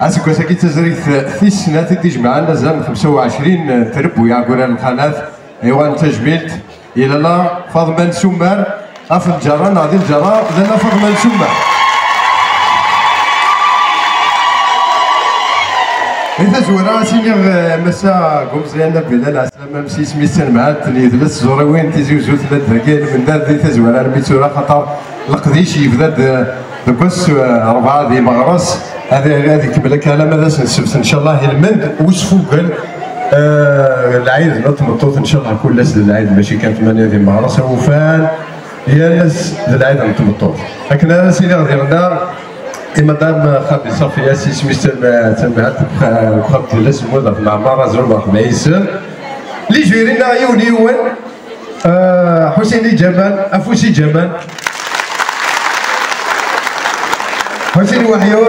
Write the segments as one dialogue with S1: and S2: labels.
S1: اسكوساكي تزريت في سنة تجمعنا زام 25 ترب ويا قران القناة ايوان تجميلت الى لا فاضمان سمار اف الجرا ناضي الجرا لنا فاضمان سمار إذا زورا سيني مسا قمزيانا بلال عسلامة مسي سميتان معاد يدلس زوروين تيزيوزو ثلاث ذاكين من دار ذي تزورا رميتو راه خاطر القديش يبدا دوكس 4 دي مغرس هذه كمل كلام هذا السبت ان شاء الله يلمد وصفو قال العيد نطمطوط ان شاء الله كل ناس العيد ماشي كانت 8 دي مغرس وفان يا ناس العيد نطمطوط لكن انا سيدي غادي غدا مدام خالتي صفيه سي سميت تبعت خالتي لاس موظف مع مرازول مرحبا عيسى اللي جيرينا يونيون حسيني جمال افوسي جمال حسين وحيون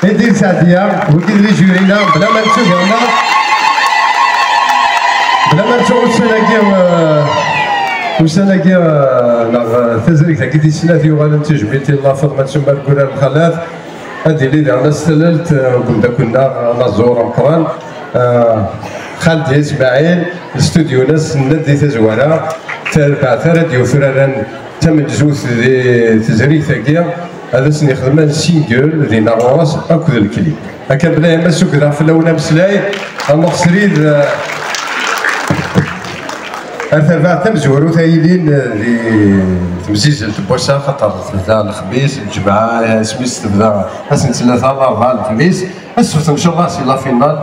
S1: يدير سعديه وكيد اللي جيرينا بلا ما نشوف هنا بلا ما نشوف وسناكي تزريك ذاك دي سنه في وغالا تجبيتي الله فضل تسمى الكره الخلاف هذه اللي درنا استللت كنا نزور مقران خالتي اسماعيل الاستوديو ناس ندي تزوره تربع راديو فراران تم جزوث تزريك ذاكيا هذا سني خدمنا سينجل دينا راس اكد الكليب هكا بلا ما سكر في الاولى مسلاي المقصرين أثر تم زورو ثايلين اللي تمزيج البوسا خاطر تبدا الخميس الجمعة سميس تبدا حسن ثلاثة الأربعاء الخميس السبت إن شاء الله سي لا فينال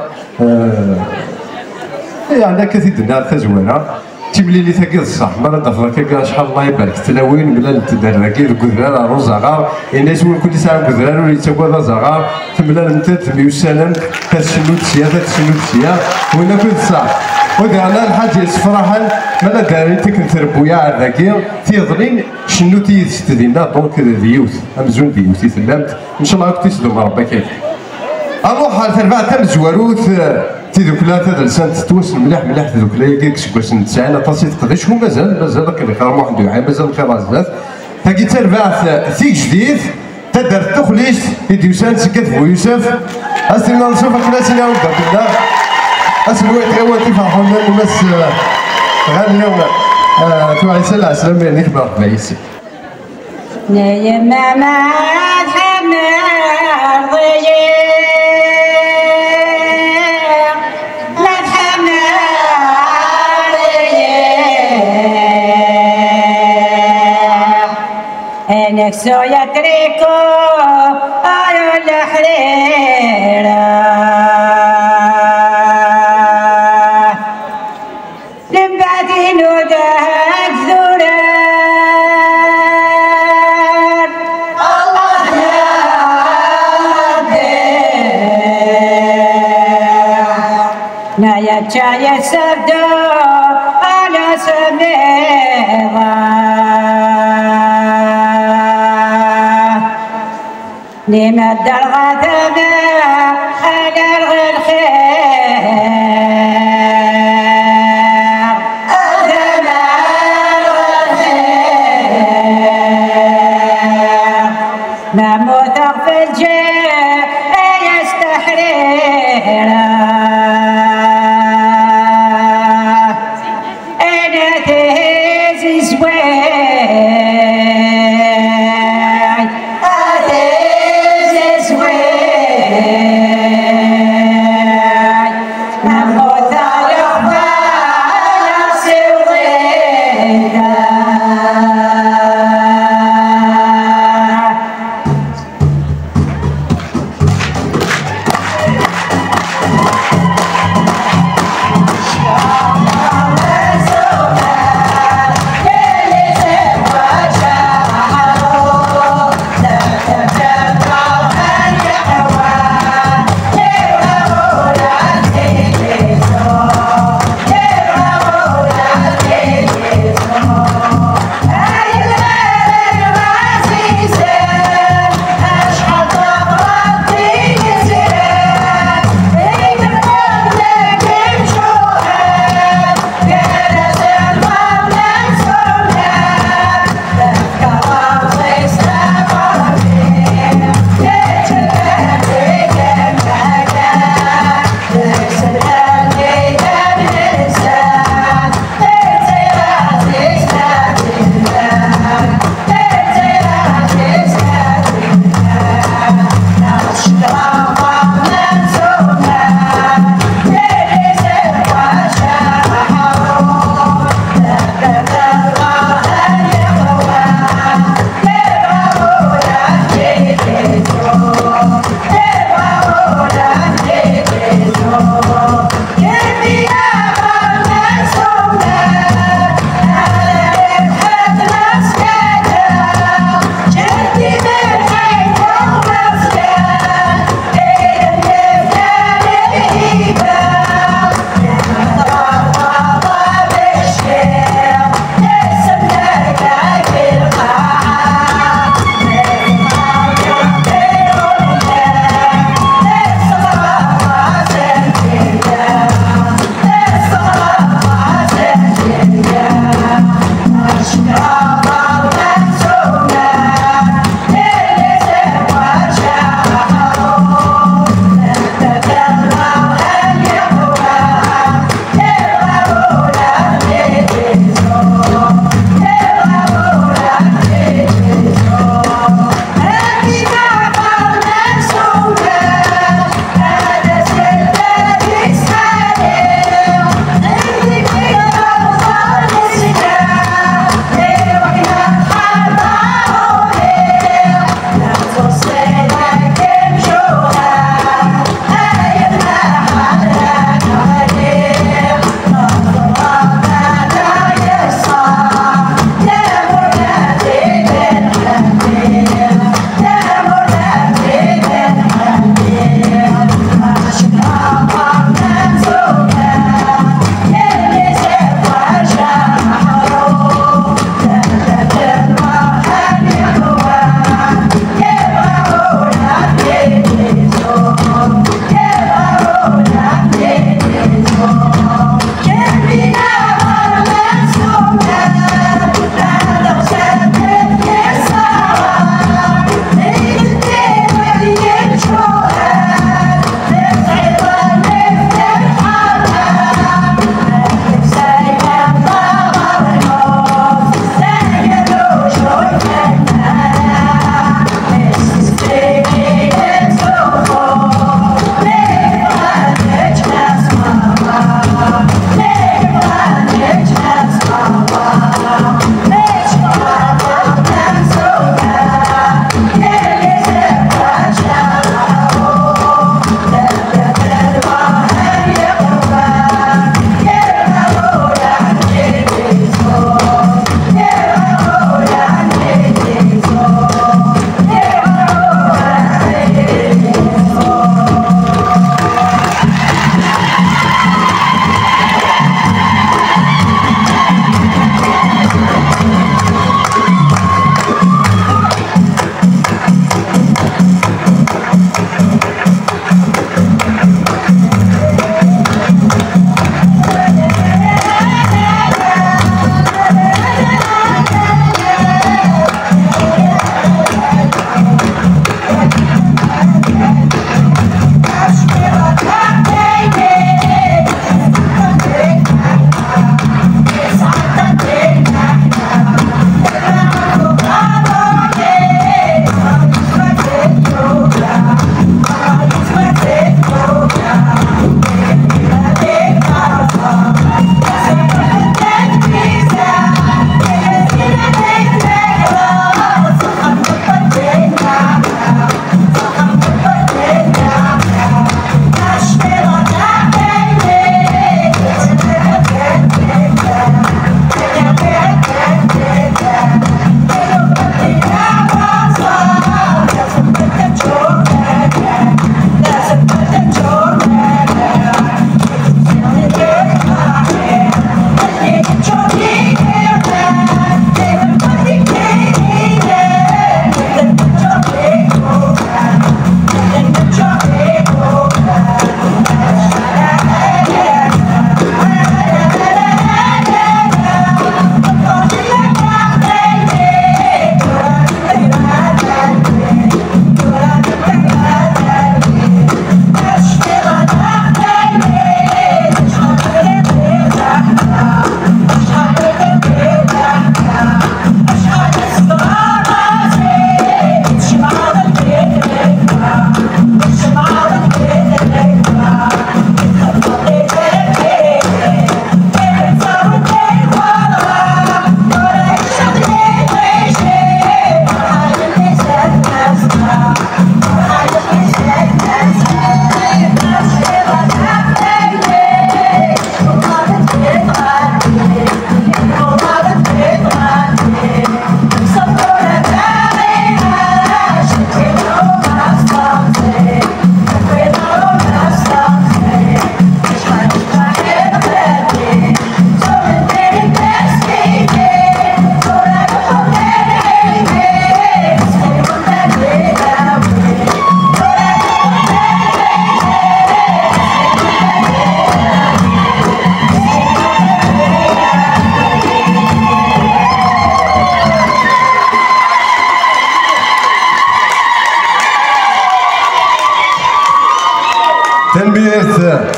S1: يعني كثير دنا تزوينة تيبلي لي ثاكي الصح مرة دفرا كا شحال الله يبارك تلاوين بلا تدركي الكذران روز زغار الناس كل ساعة كذران ولي تاكل زغار تملا المتات ميوسالم تسنوت سيادة تسنوت سيا وين كل صح ودعنا الحاج يسفرحن مالا داري تكن تربويا عذاكي تيظلين شنو تيستدينا دونك ديوث امزون ديوث تلامت ان شاء الله كنتي تدوم ربي كيف اروح تربع تم زواروث تيذوكلا تدلسان تتوسل مليح مليح تذوكلا كيك سكوسن تسعين طاسي تقدش هو مازال كان خير واحد عام مازال خير عزاز تاكي تربع ثيك جديد تدر تخليش يديوسان سكت بو يوسف اسلنا نشوفك الناس اللي عندك بالله اسلوي تغوى تفرحون الناس غالي يوم توعي سلع سلام يعني كبر بعيسى
S2: يا ماما تحمر ضيق لا تحمر ضيق انك سويا تريكو ايو الحريره جاي سبدو على سميضة لمد الغثمة على الخير أذمة الخير مموت في الجيب يستحرير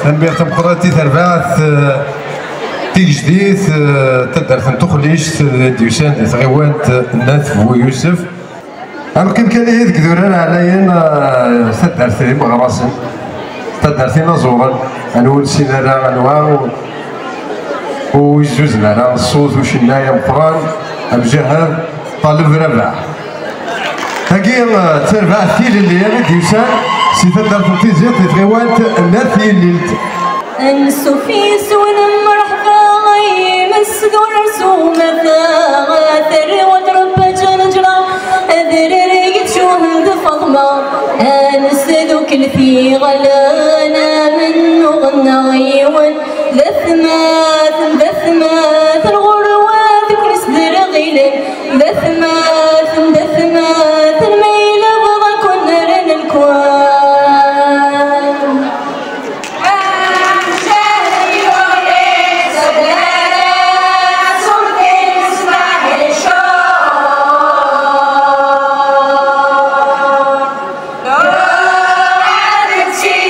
S1: تنمير تمقراتي تربعث تيجديد تدرت تخليش ديوسان دي تغيوانت الناس بو يوسف يمكن كان يذك ذوران عليا تدرت مغرسن تدرت نزورا نقول سينارا انواع ويزوز لنا الصوت وشنايا مقران بجهاد طالب ربع هاكي تربع ثيل اللي انا ديوسان سي تدرت تيزيط تغيوانت الناس اللي
S3: السوفيس ونمرحبا غي مسدور رسومة غاثر وتربى جنجرة أذرر شوهد فضمة أنسدو كلفي غلانا من غنى غيوان ذثمات الغروات كل سدر غيلان ذثمات الميلة بغا كنا رنا الكوان
S4: See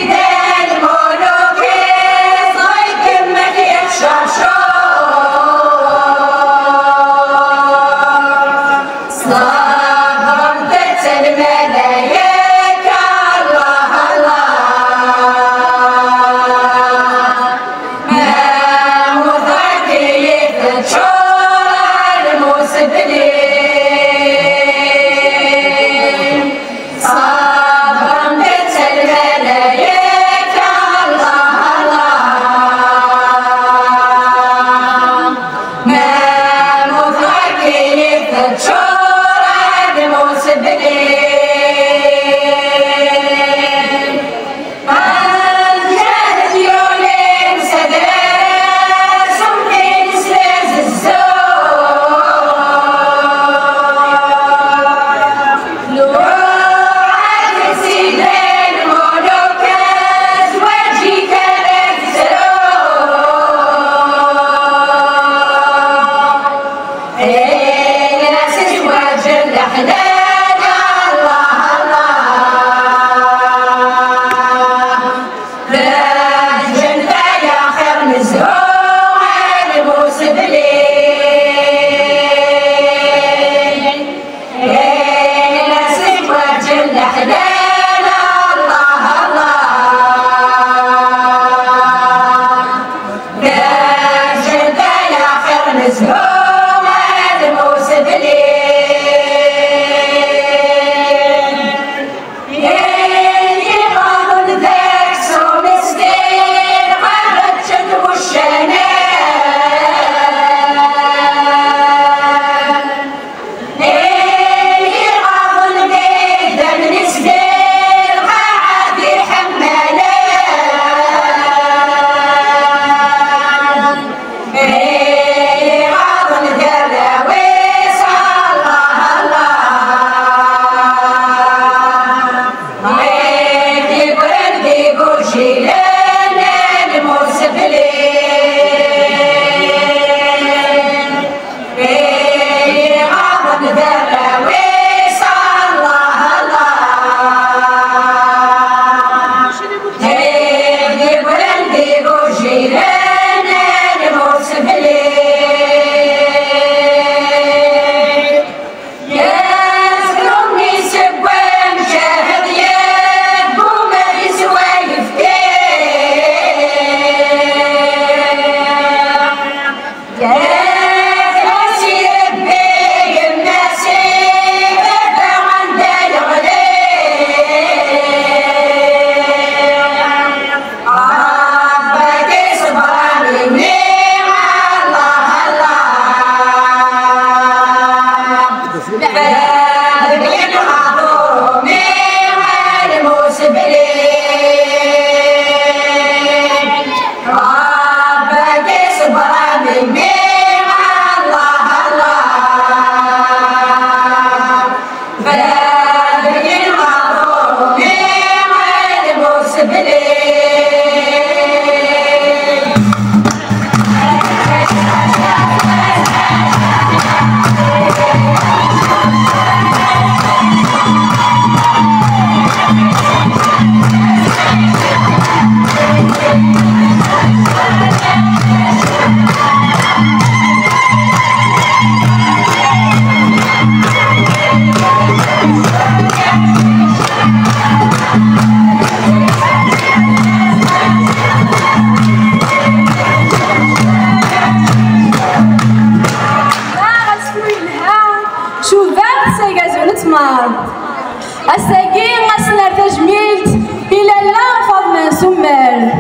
S3: تجميلت إلى لا فاطمة سمر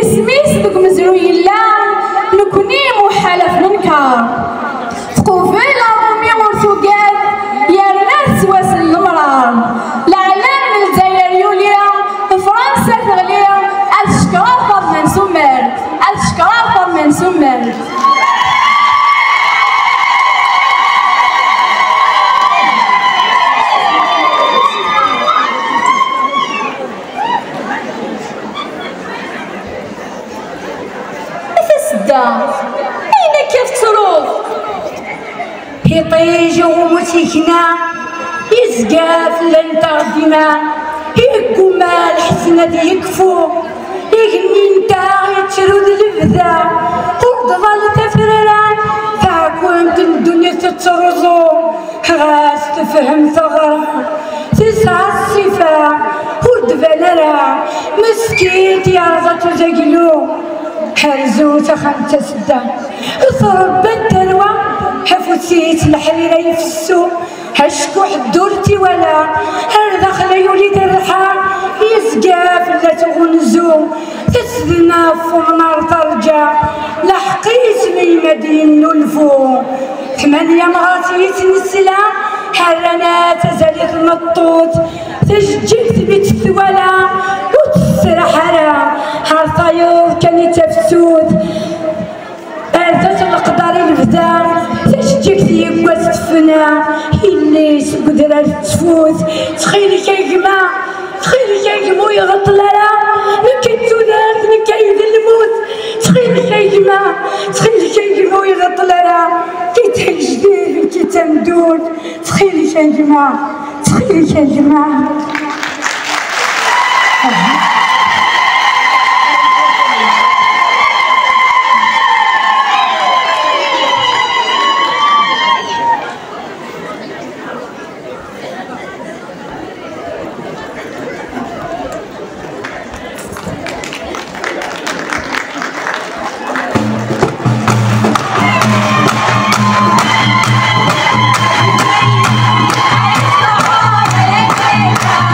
S3: اسميس دوك مزروي لا نكوني محالف ننكر تقوفيلا رومي ورثوقات يا الناس واس المرار العلام من الجزائر يوليا فرنسا تغليا أشكرا فاطمة سمر أشكرا فاطمة سمر أين كيف تروح؟
S2: يطيج ومسكنا يسقاف لنتا غدينا يكو مال حسنة يكفو يغني نتا يتشرد البذا ورد تفرران فاكونت الدنيا تترزو غاس تفهم ثغرة تسعى الصفا ورد فنرا مسكيت يا رزة زقلو حرزو تخمت سدا ضرب الدروة حفوتيت الحريرة يفسو هشكو حدورتي ولا هردخل يوليد الرحى يسقاف لا تغنزو تسدنا فمنار ترجع لحقيت لي مدين نلفو 8 مرات يتنسلا حرنا تزالي المطوط تسجلت بيت الثوالا وتسرحرا هالطيور كان يتفسود أرثت القدر البدا تشجيك يقوى تفنا إليس قدرة تفوت تخيلك يا جماعة تخيلك يا جماعة يغطلها نكتو ذات نكايد الموت تخيلك يا جماعة تخيلك يا جماعة يغطلها كي تهجدير كي تمدود تخيلك يا جماعة تخيلك يا جماعة
S3: Bye.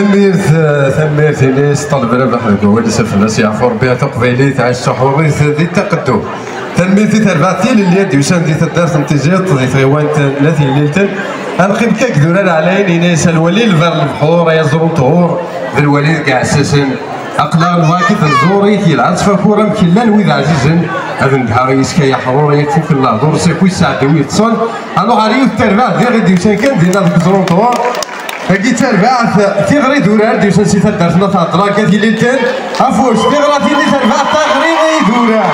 S1: ثميرت ناس طلب ربح الجوال سفلس يعفر بها تقبيلي تعيش تحوري ذي تقدو ثميرتي تربعتي لليد يوشان دي تدار تنتجيط ذي ثيوان ثلاثي ليلتن القيم كاك دوران علين ناس الولي الفر البحور يزرون طهور ذي الولي كاع اساسا اقلع الواكف الزوري كي العرس فكورا مكلا الويد عزيزا هذا النهار يسكا حرورة يكفي في الهضور سيكوي ساعة ويتصل الو عريو التربع ديال غير ديوشان كان دينا ذيك زرون طهور هاكي تربع تيغري دوران ديوشان سي تدارتنا تهضرا كاتي ليلتن افوش تيغرا تيلي تربع تغري دوران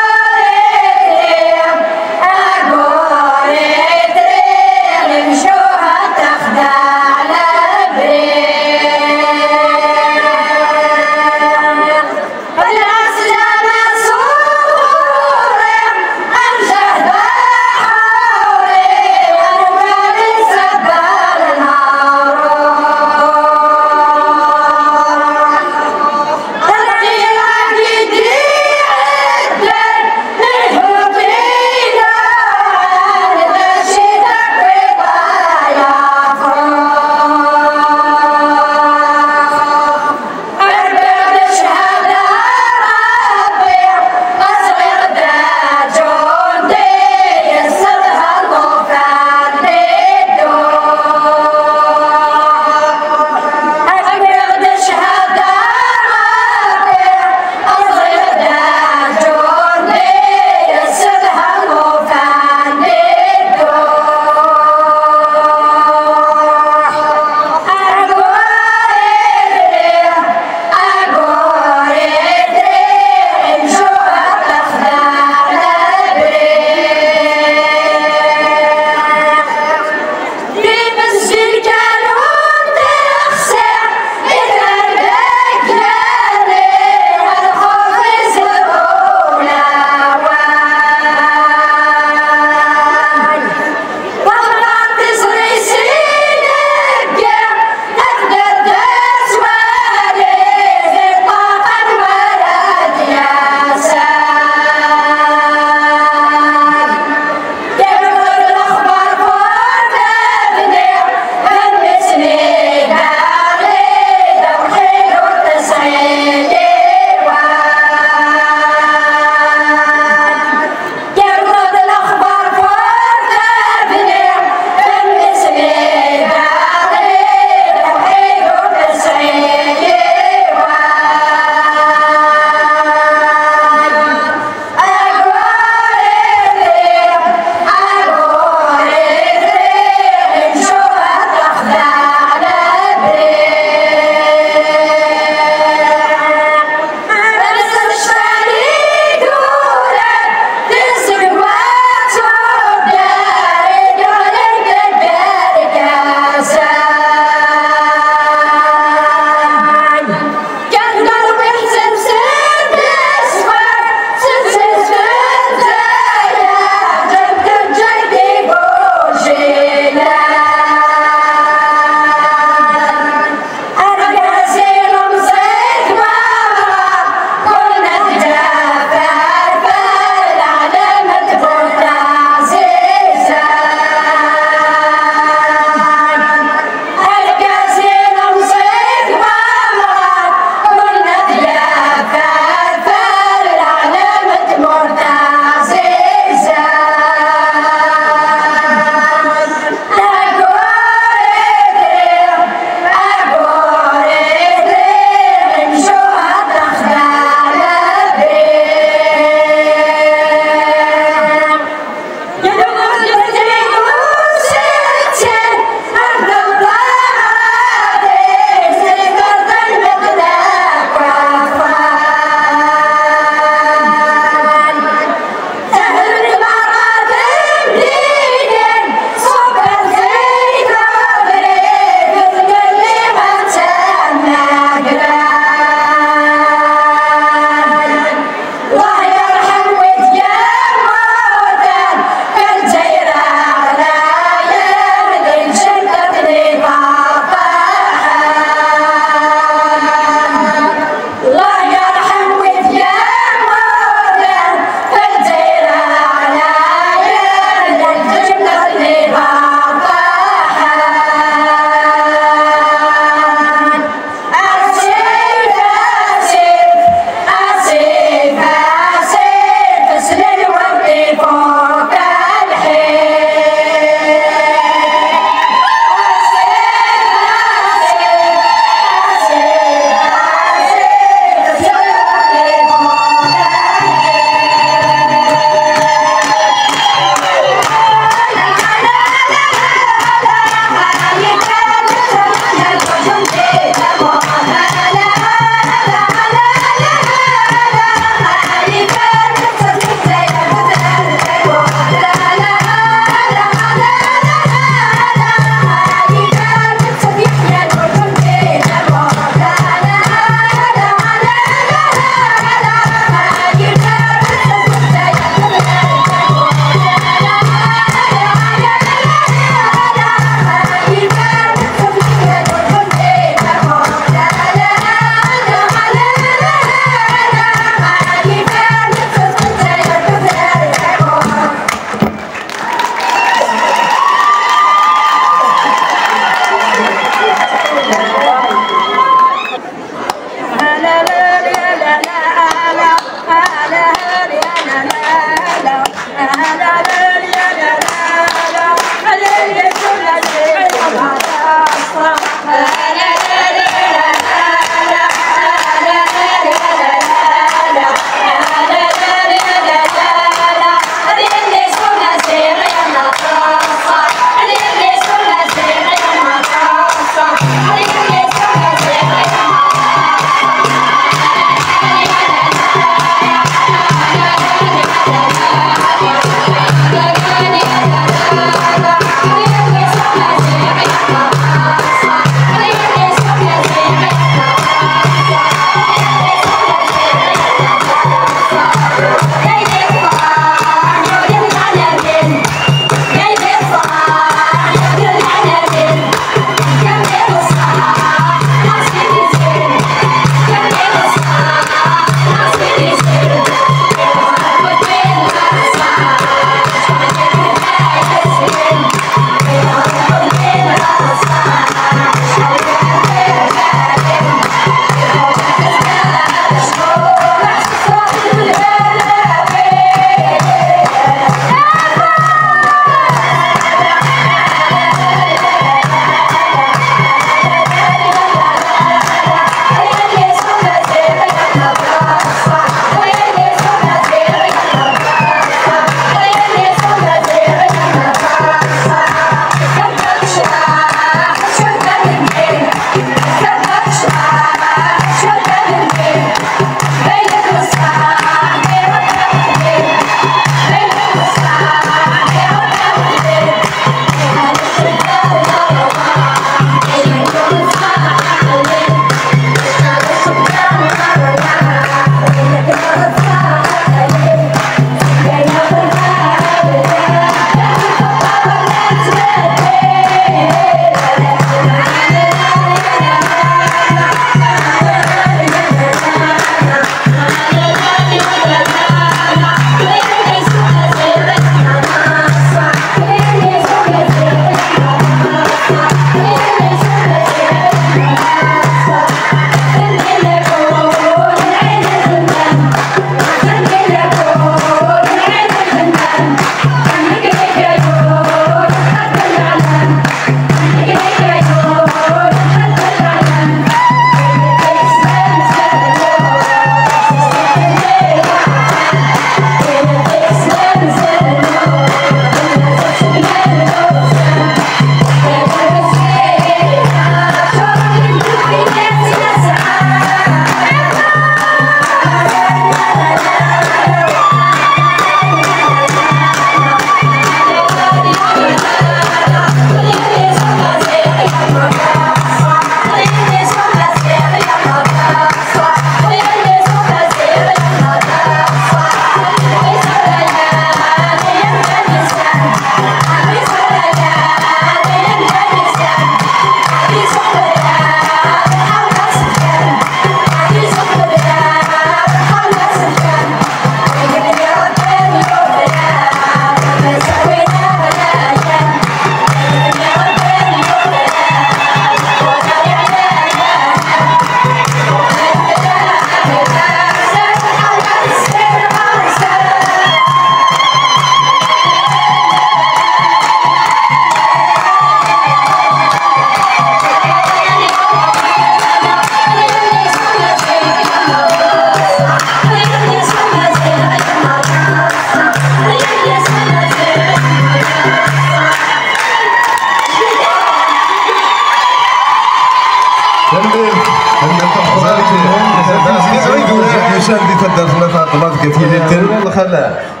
S1: شادي تدرسنا فاطمه كثير الخلاء